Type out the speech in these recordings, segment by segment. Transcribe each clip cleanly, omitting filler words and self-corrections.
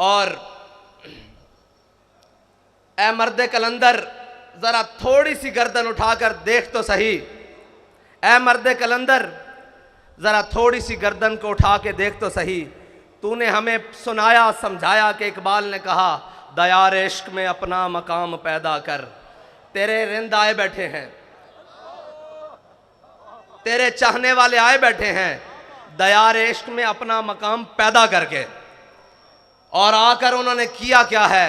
और ए मर्द कलंदर जरा थोड़ी सी गर्दन उठाकर देख तो सही, ए मर्द कलंदर जरा थोड़ी सी गर्दन को उठा के देख तो सही। तूने हमें सुनाया समझाया कि इकबाल ने कहा दयार इश्क में अपना मकाम पैदा कर। तेरे रिंद आए बैठे हैं, तेरे चाहने वाले आए बैठे हैं दयार इश्क में अपना मकाम पैदा करके, और आकर उन्होंने किया क्या है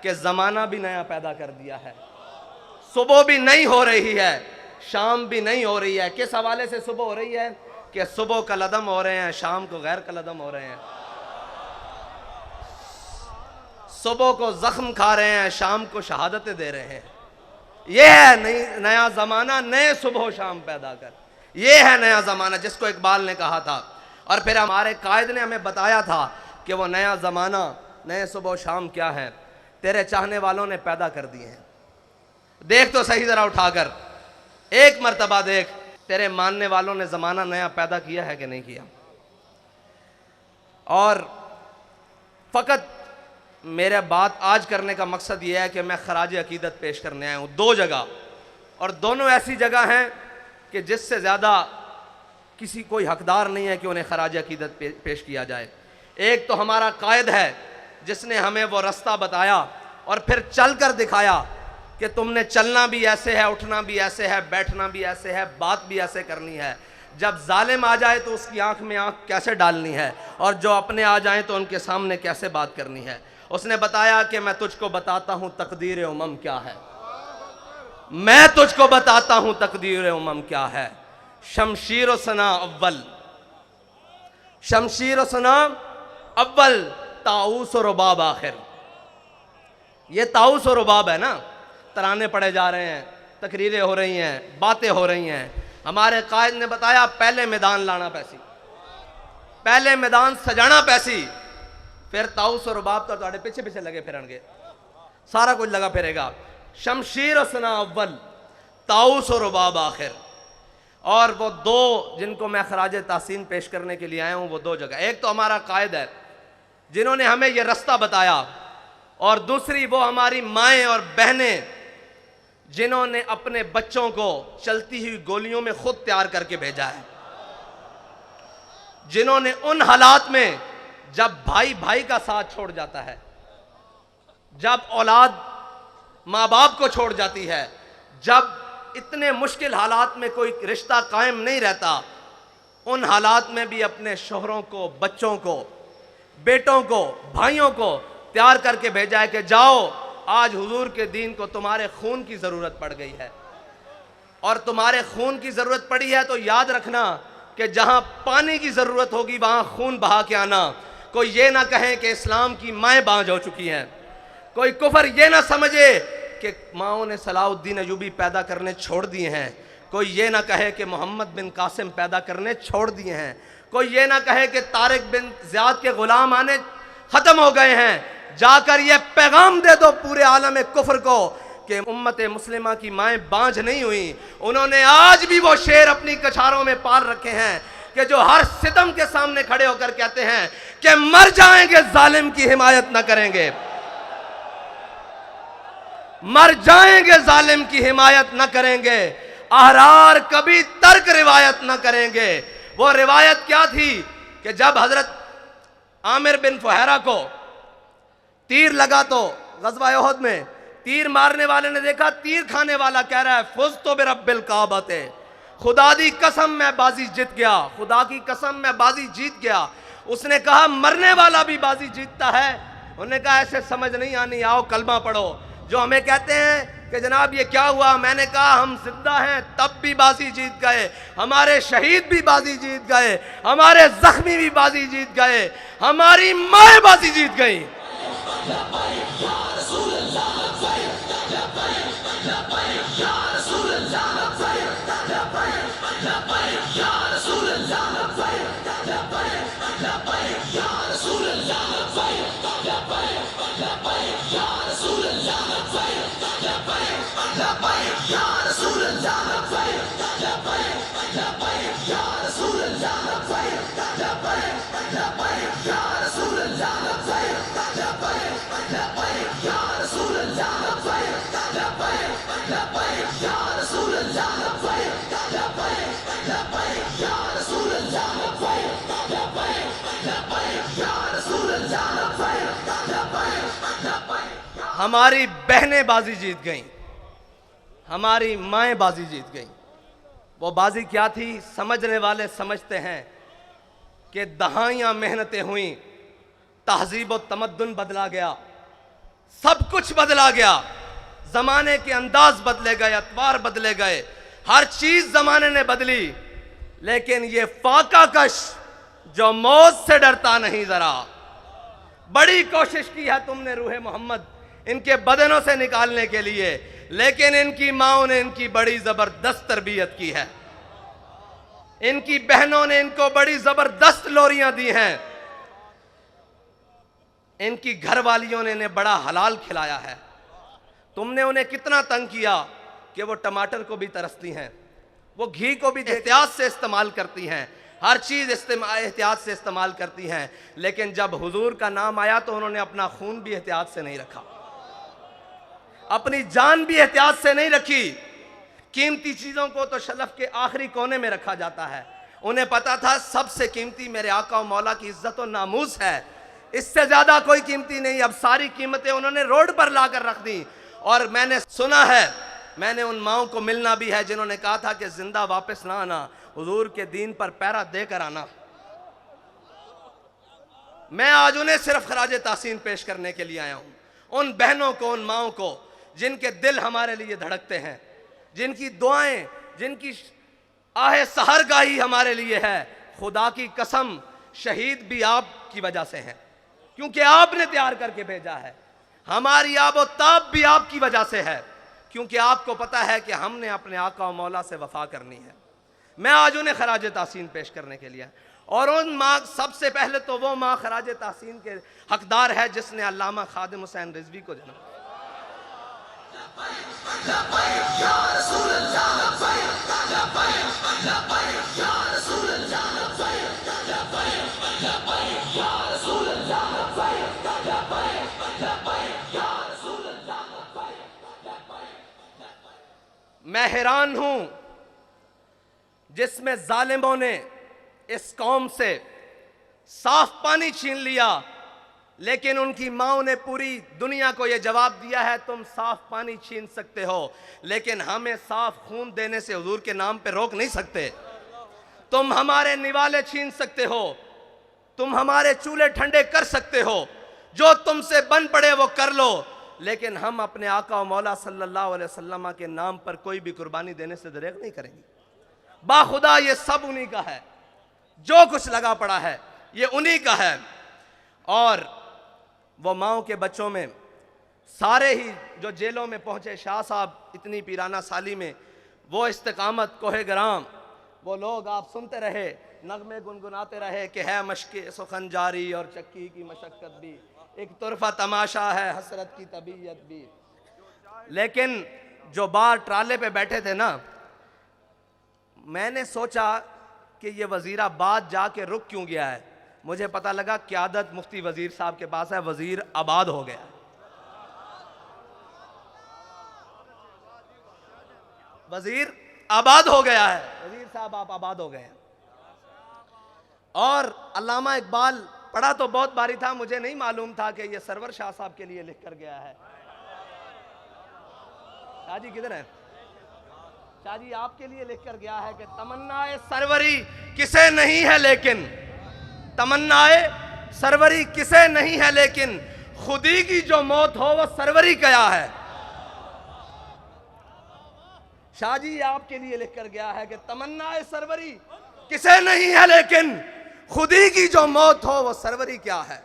कि जमाना भी नया पैदा कर दिया है। सुबह भी नहीं हो रही है, शाम भी नहीं हो रही है। किस हवाले से सुबह हो रही है कि सुबह कलदम हो रहे हैं, शाम को गैर कलदम हो रहे हैं। सुबह को जख्म खा रहे हैं, शाम को शहादतें दे रहे हैं। यह है नया जमाना, नए सुबह शाम पैदा कर। यह है नया जमाना जिसको इकबाल ने कहा था। और फिर हमारे कायद ने हमें बताया था कि वो नया जमाना, नए सुबह शाम क्या है, तेरे चाहने वालों ने पैदा कर दिए हैं। देख तो सही जरा उठाकर, एक मर्तबा देख, तेरे मानने वालों ने जमाना नया पैदा किया है कि नहीं किया। और फकत मेरा बात आज करने का मकसद यह है कि मैं खराज अकीदत पेश करने आया हूँ दो जगह, और दोनों ऐसी जगह हैं कि जिससे ज़्यादा किसी कोई हकदार नहीं है कि उन्हें खराज अकीदत पेश किया जाए। एक तो हमारा कायद है जिसने हमें वो रास्ता बताया और फिर चल कर दिखाया कि तुमने चलना भी ऐसे है, उठना भी ऐसे है, बैठना भी ऐसे है, बात भी ऐसे करनी है। जब जालिम आ जाए तो उसकी आंख में आंख कैसे डालनी है, और जो अपने आ जाएं तो उनके सामने कैसे बात करनी है। उसने बताया कि मैं तुझको बताता हूं तकदीर उमम क्या है, मैं तुझको बताता हूं तकदीर उमम क्या है। शमशीर सना अव्वल, शमशीर सना अव्वल, ताऊस और रुबाब आखिर। ये ताऊस और रुबाब है ना, तराने पड़े जा रहे हैं, तकरीरें हो रही हैं, बातें हो रही हैं। हमारे कायद ने बताया पहले मैदान लाना पैसी, पहले मैदान सजाना पैसी, फिर ताऊस और रुबाब तो ਤੁਹਾਡੇ पीछे पीछे लगे फिरनगे, सारा कुछ लगा फिरेगा। शमशीर सना अव्वल, ताऊस और रुबाब आखिर। और वो दो जिनको मैं खराज तासीन पेश करने के लिए आया हूँ, वो दो जगह, एक तो हमारा कायद है जिन्होंने हमें ये रास्ता बताया, और दूसरी वो हमारी माएँ और बहनें जिन्होंने अपने बच्चों को चलती हुई गोलियों में खुद तैयार करके भेजा है, जिन्होंने उन हालात में जब भाई भाई का साथ छोड़ जाता है, जब औलाद माँ बाप को छोड़ जाती है, जब इतने मुश्किल हालात में कोई रिश्ता कायम नहीं रहता, उन हालात में भी अपने शोहरों को, बच्चों को, बेटों को, भाइयों को तैयार करके भेजा है कि जाओ, आज हुजूर के दीन को तुम्हारे खून की ज़रूरत पड़ गई है। और तुम्हारे खून की ज़रूरत पड़ी है तो याद रखना कि जहाँ पानी की ज़रूरत होगी वहाँ खून बहा के आना। कोई ये ना कहे कि इस्लाम की माएँ बांझ हो चुकी हैं, कोई कुफर ये ना समझे कि माओं ने सलाउद्दीन अयूबी पैदा करने छोड़ दिए हैं, कोई ये ना कहे कि मोहम्मद बिन कासिम पैदा करने छोड़ दिए हैं, कोई ये ना कहे कि तारिक बिन ज़ियाद के ग़ुलाम आने ख़त्म हो गए हैं। जाकर ये पैगाम दे दो पूरे आलम कुफर को कि उम्मत मुस्लिमा की माएँ बांझ नहीं हुई। उन्होंने आज भी वो शेर अपनी कछारों में पाल रखे हैं कि जो हर सितम के सामने खड़े होकर कहते हैं कि मर जाएंगे जालिम की हिमायत न करेंगे, मर जाएंगे जालिम की हिमायत न करेंगे, अहरार कभी तर्क रिवायत न करेंगे। वो रिवायत क्या थी कि जब हजरत आमिर बिन फुहैरा को तीर लगा तो गज़वा उहद में तीर मारने वाले ने देखा तीर खाने वाला कह रहा है फुज़ तो बिरब्बिल काबते, खुदा दी कसम मैं बाजी जीत गया, खुदा की कसम मैं बाजी जीत गया। उसने कहा मरने वाला भी बाजी जीतता है। उन्होंने कहा ऐसे समझ नहीं आनी, आओ कलमा पढ़ो। जो हमें कहते हैं कि जनाब ये क्या हुआ, मैंने कहा हम जिंदा हैं तब भी बाजी जीत गए, हमारे शहीद भी बाजी जीत गए, हमारे जख्मी भी बाजी जीत गए, हमारी माँ बाजी जीत गई। हमारी बहनें बाजी जीत गईं, हमारी माएँ बाजी जीत गईं। वो बाजी क्या थी? समझने वाले समझते हैं कि दहाइयाँ मेहनतें हुई, तहजीब और तमद्दुन बदला गया, सब कुछ बदला गया, जमाने के अंदाज बदले गए, अतवार बदले गए, हर चीज जमाने ने बदली, लेकिन ये फाका कश जो मौत से डरता नहीं, जरा बड़ी कोशिश की है तुमने रूहे मोहम्मद इनके बदनों से निकालने के लिए, लेकिन इनकी माओं ने इनकी बड़ी जबरदस्त तरबियत की है, इनकी बहनों ने इनको बड़ी जबरदस्त लोरियां दी हैं, इनकी घरवालियों ने इन्हें बड़ा हलाल खिलाया है। तुमने उन्हें कितना तंग किया कि वो टमाटर को भी तरसती हैं, वो घी को भी एहतियात से इस्तेमाल करती हैं, हर चीज़ एहतियात से इस्तेमाल करती हैं, लेकिन जब हुजूर का नाम आया तो उन्होंने अपना खून भी एहतियात से नहीं रखा, अपनी जान भी एहतियात से नहीं रखी। कीमती चीज़ों को तो शलफ के आखिरी कोने में रखा जाता है। उन्हें पता था सबसे कीमती मेरे आका और मौला की इज्जत और नामूस है, इससे ज़्यादा कोई कीमती नहीं। अब सारी कीमतें उन्होंने रोड पर लाकर रख दी। और मैंने सुना है, मैंने उन माओं को मिलना भी है जिन्होंने कहा था कि जिंदा वापस ना आना, हुजूर के दीन पर पैरा देकर आना। मैं आज उन्हें सिर्फ खराजे तासीन पेश करने के लिए आया हूं, उन बहनों को, उन माओं को जिनके दिल हमारे लिए धड़कते हैं, जिनकी दुआएं, जिनकी आहे सहरगाही हमारे लिए है। खुदा की कसम, शहीद भी आपकी वजह से हैं, क्योंकि आपने तैयार करके भेजा है। हमारी आबोताब भी आपकी वजह से है, क्योंकि आपको पता है कि हमने अपने आका और मौला से वफा करनी है। मैं आज उन्हें खराज तासीन पेश करने के लिए, और उन माँ, सबसे पहले तो वो माँ खराज तासीन के हकदार है जिसने अल्लामा खादिम हुसैन रिजवी को जन्म दिया। मैं हैरान हूं जिसमें जालिमों ने इस कौम से साफ पानी छीन लिया, लेकिन उनकी माओं ने पूरी दुनिया को यह जवाब दिया है, तुम साफ पानी छीन सकते हो, लेकिन हमें साफ खून देने से हुजूर के नाम पे रोक नहीं सकते। तुम हमारे निवाले छीन सकते हो, तुम हमारे चूल्हे ठंडे कर सकते हो, जो तुमसे बन पड़े वो कर लो, लेकिन हम अपने आका और मौला सल्लल्लाहु अलैहि वसल्लम के नाम पर कोई भी कुर्बानी देने से दरेक नहीं करेंगे। बाखुदा ये सब उन्हीं का है, जो कुछ लगा पड़ा है ये उन्हीं का है। और वो माओं के बच्चों में सारे ही जो जेलों में पहुंचे शाह साहब इतनी पीराना साली में, वो इस्तिकामत कोहे गराम, वो लोग आप सुनते रहे, नगमे गुनगुनाते रहे कि है मशक़े सुखन जारी और चक्की की मशक्क़त भी, एक तुरफा तमाशा है हसरत की तबीयत भी। लेकिन जो बाहर ट्राले पे बैठे थे ना, मैंने सोचा कि ये वज़ीराबाद जाके रुक क्यों गया है। मुझे पता लगा क़यादत मुफ्ती वज़ीर साहब के पास है, वज़ीर आबाद हो गया, वज़ीर आबाद हो गया है, वज़ीर साहब आप आबाद हो गए हैं। और अल्लामा इकबाल पढ़ा तो बहुत बारी था, मुझे नहीं मालूम था कि ये सरवर शाह साहब के लिए लिख कर गया है। शाह जी किधर है? शाह जी आपके लिए लिख कर गया है कि तमन्नाए सरवरी किसे नहीं है लेकिन, तमन्नाए सरवरी किसे नहीं है लेकिन, खुदी की जो मौत हो वो सरवरी क्या है। शाह जी आपके लिए लिख कर गया है कि तमन्नाए सरवरी किसे नहीं है लेकिन, खुदी की जो मौत हो वो सरवरी क्या है।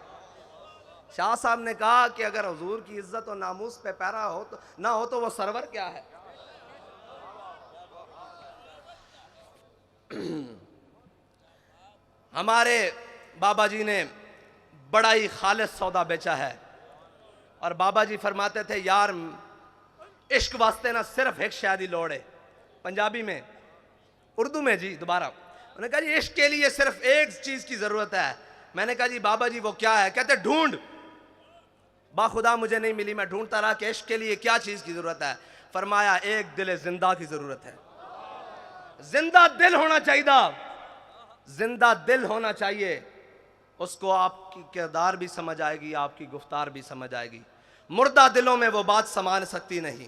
शाह साहब ने कहा कि अगर हुजूर की इज्जत और नामूस पे पैरा हो तो ना हो तो वो सरवर क्या है। हमारे बाबा जी ने बड़ा ही खालिस सौदा बेचा है, और बाबा जी फरमाते थे यार इश्क वास्ते ना सिर्फ एक शादी लोड़ है। पंजाबी में, उर्दू में जी दोबारा उन्होंने कहा जी इश्क के लिए सिर्फ एक चीज की जरूरत है। मैंने कहा जी बाबा जी वो क्या है? कहते ढूंढ। बाखुदा मुझे नहीं मिली, मैं ढूंढता रहा कि इश्क के लिए क्या चीज की जरूरत है। फरमाया एक दिल जिंदा की जरूरत है, जिंदा दिल होना चाहिए, जिंदा दिल होना चाहिए। उसको आपकी किरदार भी समझ आएगी, आपकी गुफ्तार भी समझ आएगी। मुर्दा दिलों में वो बात समा सकती नहीं।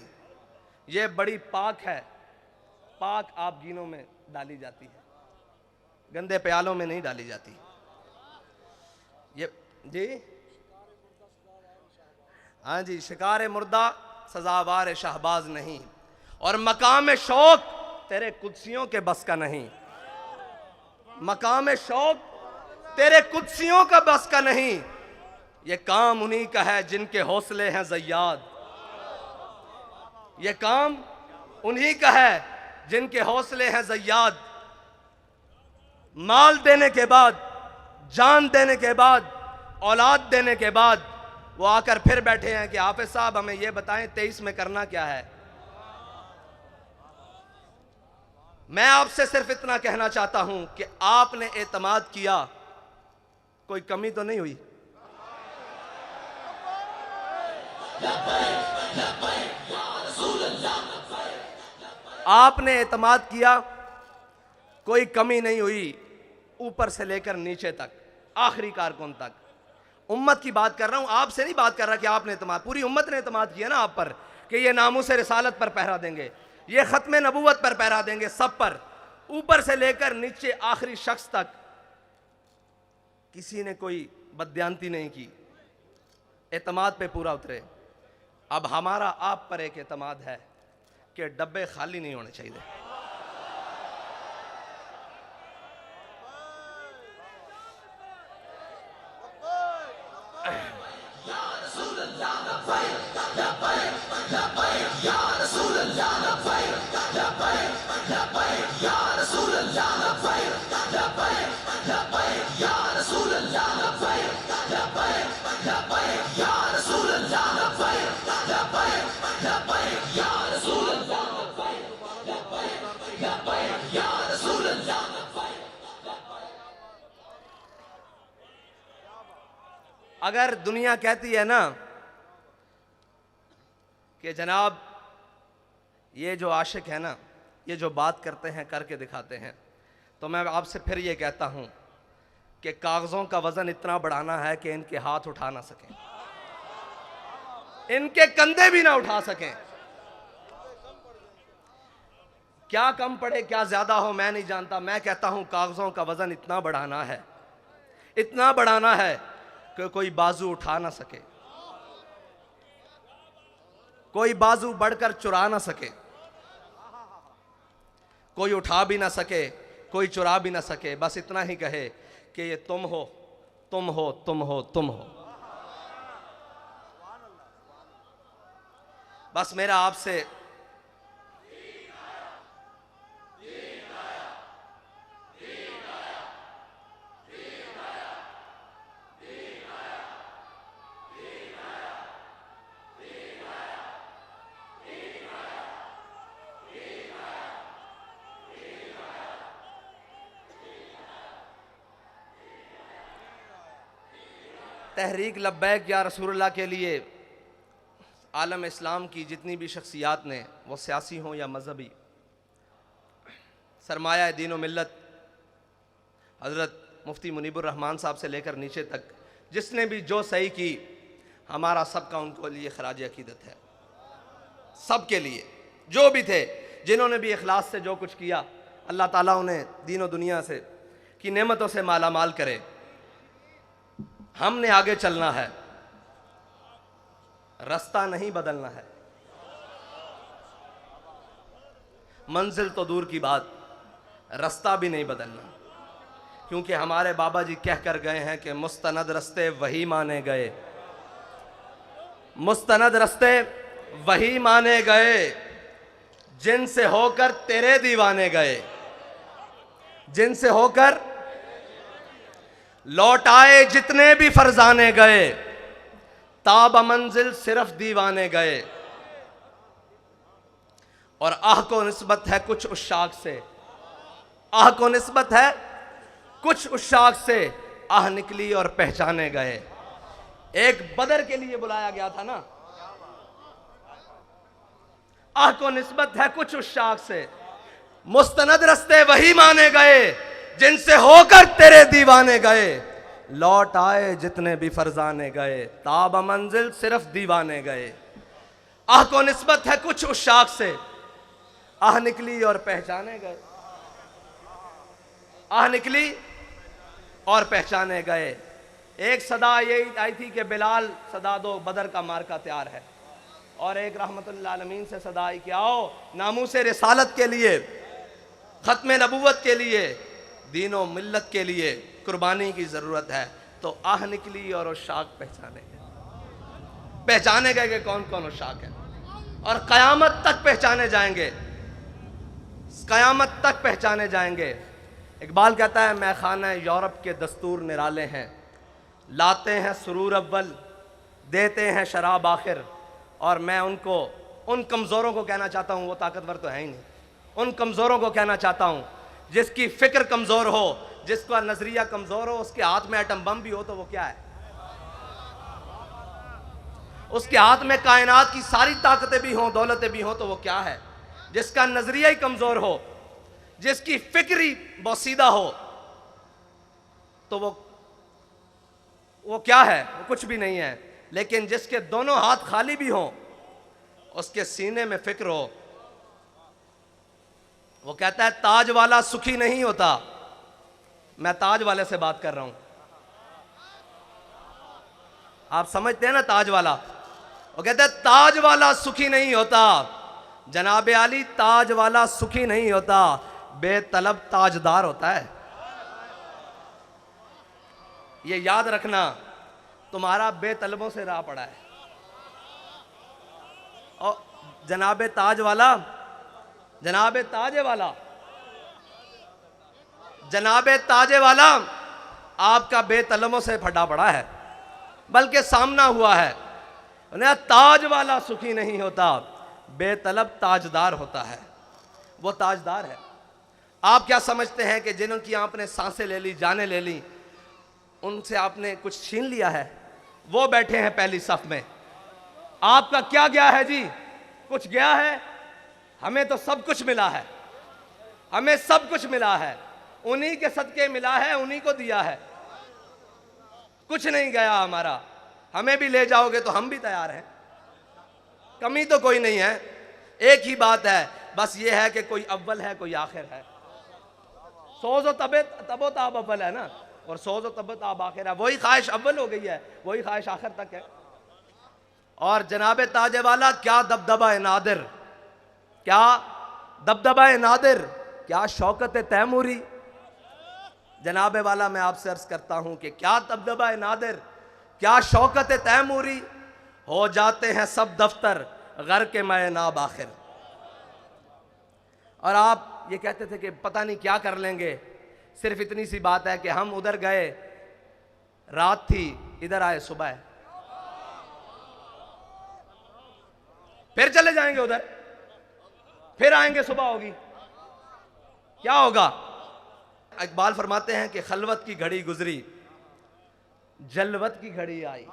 ये बड़ी पाक है, पाक आबगीनों में डाली जाती है, गंदे प्यालों में नहीं डाली जाती। ये जी हाँ जी, शिकार मुर्दा सजावार शहबाज नहीं, और मकाम शौक तेरे कुदसियों के बस का नहीं। मकाम शौक तेरे कुदसियों का बस का नहीं। ये काम उन्हीं का है जिनके हौसले हैं ज़य्याद। ये काम उन्हीं का है जिनके हौसले हैं ज़य्याद। माल देने के बाद, जान देने के बाद, औलाद देने के बाद वो आकर फिर बैठे हैं कि हाफिज साहब हमें ये बताएं 23 में करना क्या है। मैं आपसे सिर्फ इतना कहना चाहता हूं कि आपने एतमाद किया, कोई कमी तो नहीं हुई। आपने एतमाद किया, कोई कमी नहीं हुई, ऊपर से लेकर नीचे तक, आखिरी कारकुन तक। उम्मत की बात कर रहा हूं, आपसे नहीं बात कर रहा कि आपने एतमाद, पूरी उम्मत ने एतमाद किया ना आप पर कि ये नामूस रिसालत पर पहरा देंगे, ये खत्म नबूवत पर पहरा देंगे, सब पर, ऊपर से लेकर नीचे आखिरी शख्स तक। किसी ने कोई बदयांती नहीं की, एतमाद पे पूरा उतरे। अब हमारा आप पर एक एतमाद है कि डब्बे खाली नहीं होने चाहिए। अगर दुनिया कहती है ना कि जनाब ये जो आशिक है ना, ये जो बात करते हैं करके दिखाते हैं, तो मैं आपसे फिर ये कहता हूं कि कागज़ों का वज़न इतना बढ़ाना है कि इनके हाथ उठा ना सकें, इनके कंधे भी ना उठा सकें। क्या कम पड़े क्या ज़्यादा हो मैं नहीं जानता, मैं कहता हूं कागज़ों का वज़न इतना बढ़ाना है, इतना बढ़ाना है कि कोई बाजू उठा ना सके, कोई बाजू बढ़कर चुरा ना सके, कोई उठा भी ना सके, कोई चुरा भी ना सके। बस इतना ही कहे कि ये तुम हो, तुम हो, तुम हो, तुम हो। बस मेरा आपसे तहरीक लब्बैक या रसूलुल्लाह के लिए आलम इस्लाम की जितनी भी शख्सियात ने, वो सियासी हों या मजहबी, सरमाया दीन व मिल्लत हज़रत मुफ्ती मुनीबुर रहमान साहब से लेकर नीचे तक जिसने भी जो सही की, हमारा सबका उनको लिए खराज अकीदत है। सब के लिए जो भी थे, जिन्होंने भी इखलास से जो कुछ किया, अल्लाह ताला उन्हें दीन व दुनिया से की नेमतों से माला माल करे। हमने आगे चलना है, रास्ता नहीं बदलना है। मंजिल तो दूर की बात, रास्ता भी नहीं बदलना, क्योंकि हमारे बाबा जी कह कर गए हैं कि मुस्तनद रस्ते वही माने गए, मुस्तनद रस्ते वही माने गए जिनसे होकर तेरे दीवाने गए, जिनसे होकर लौट आए जितने भी फरजाने गए, ताब मंजिल सिर्फ दीवाने गए। और आह को निस्बत है कुछ उशाक से, आह को निस्बत है कुछ उशाक से, आह निकली और पहचाने गए। एक बदर के लिए बुलाया गया था ना, आह को निस्बत है कुछ उशाक से, मुस्तनद रस्ते वही माने गए जिनसे होकर तेरे दीवाने गए, लौट आए जितने भी फरजाने गए, ताब मंजिल सिर्फ दीवाने गए। आह को निस्बत है कुछ उस शाख से, आह निकली और पहचाने गए। आह निकली और पहचाने गए। एक सदा यही आई थी कि बिलाल सदा दो, बदर का मार्का तैयार है। और एक रहमतुल्लिल आलमीन से सदा आई कि आओ नामूसे रिसालत के लिए, खत्म नबूवत के लिए, दीनो मिल्लत के लिए कुर्बानी की ज़रूरत है। तो आह निकली और वो शाख पहचाने गए कि कौन कौन वो शाख है। और क़यामत तक पहचाने जाएंगे, क़यामत तक पहचाने जाएंगे। इकबाल कहता है मैं खाना यूरोप के दस्तूर निराले हैं, लाते हैं सुरूर अव्वल, देते हैं शराब आखिर। और मैं उनको, उन कमज़ोरों को कहना चाहता हूँ, वो ताकतवर तो है ही नहीं, उन कमज़ोरों को कहना चाहता हूँ जिसकी फ़िक्र कमज़ोर हो, जिसका नज़रिया कमज़ोर हो, उसके हाथ में एटम बम भी हो तो वो क्या है, उसके हाथ में कायनात की सारी ताकतें भी हों, दौलतें भी हों तो वो क्या है। जिसका नज़रिया ही कमज़ोर हो, जिसकी फ़िक्र ही बोसीदा हो तो वो क्या है, वो कुछ भी नहीं है। लेकिन जिसके दोनों हाथ खाली भी हों, उसके सीने में फ़िक्र हो, वो कहता है ताज वाला सुखी नहीं होता। मैं ताज वाले से बात कर रहा हूं, आप समझते हैं ना ताज वाला। वो कहता है ताज वाला सुखी नहीं होता, जनाबे आली ताज वाला सुखी नहीं होता, बेतलब ताजदार होता है। ये याद रखना, तुम्हारा बेतलबों से राह पड़ा है। और जनाबे ताज वाला, जनाबे ताजे वाला, जनाबे ताजे वाला आपका बेतलबों से फटा पड़ा है, बल्कि सामना हुआ है। ताज वाला सुखी नहीं होता, बेतलब ताजदार होता है। वो ताजदार है। आप क्या समझते हैं कि जिनकी आपने सांसें ले ली, जानें ले ली, उनसे आपने कुछ छीन लिया है? वो बैठे हैं पहली सफ में। आपका क्या गया है जी? कुछ गया है? हमें तो सब कुछ मिला है, हमें सब कुछ मिला है, उन्हीं के सदके मिला है, उन्हीं को दिया है, कुछ नहीं गया हमारा। हमें भी ले जाओगे तो हम भी तैयार हैं, कमी तो कोई नहीं है। एक ही बात है, बस ये है कि कोई अव्वल है, कोई आखिर है। सोज़ो तबो ताब अव्वल है ना, और सोज़ो तबो ताब आखिर है। वही ख्वाहिश अव्वल हो गई है, वही ख्वाहिश आखिर तक है। और जनाबे ताजे वाला क्या दबदबा है नादिर, क्या दबदबा है नादिर, क्या शौकत तैमूरी। जनाबे वाला मैं आपसे अर्ज करता हूं कि क्या दबदबा है नादिर, क्या शौकत तैमूरी। हो जाते हैं सब दफ्तर घर के मैं नाब आखिर। और आप ये कहते थे कि पता नहीं क्या कर लेंगे। सिर्फ इतनी सी बात है कि हम उधर गए, रात थी, इधर आए सुबह, फिर चले जाएंगे उधर, फिर आएंगे सुबह होगी, क्या होगा। इकबाल फरमाते हैं कि खलवत की घड़ी गुजरी, जलवत की घड़ी आई।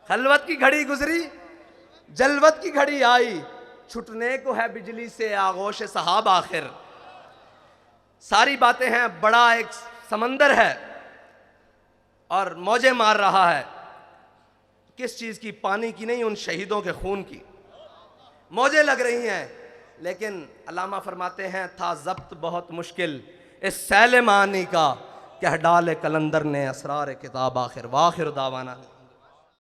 खलवत की घड़ी गुजरी, जलवत की घड़ी आई, छुटने को है बिजली से आगोश सहाब आखिर। सारी बातें हैं, बड़ा एक समंदर है और मौजें मार रहा है। किस चीज़ की? पानी की नहीं, उन शहीदों के खून की मौजें लग रही हैं। लेकिन अल्लामा फरमाते हैं था ज़ब्त बहुत मुश्किल इस सैल मानी का, कह डाले कलंदर ने असरार किताब आखिर। वाखिर दावाना।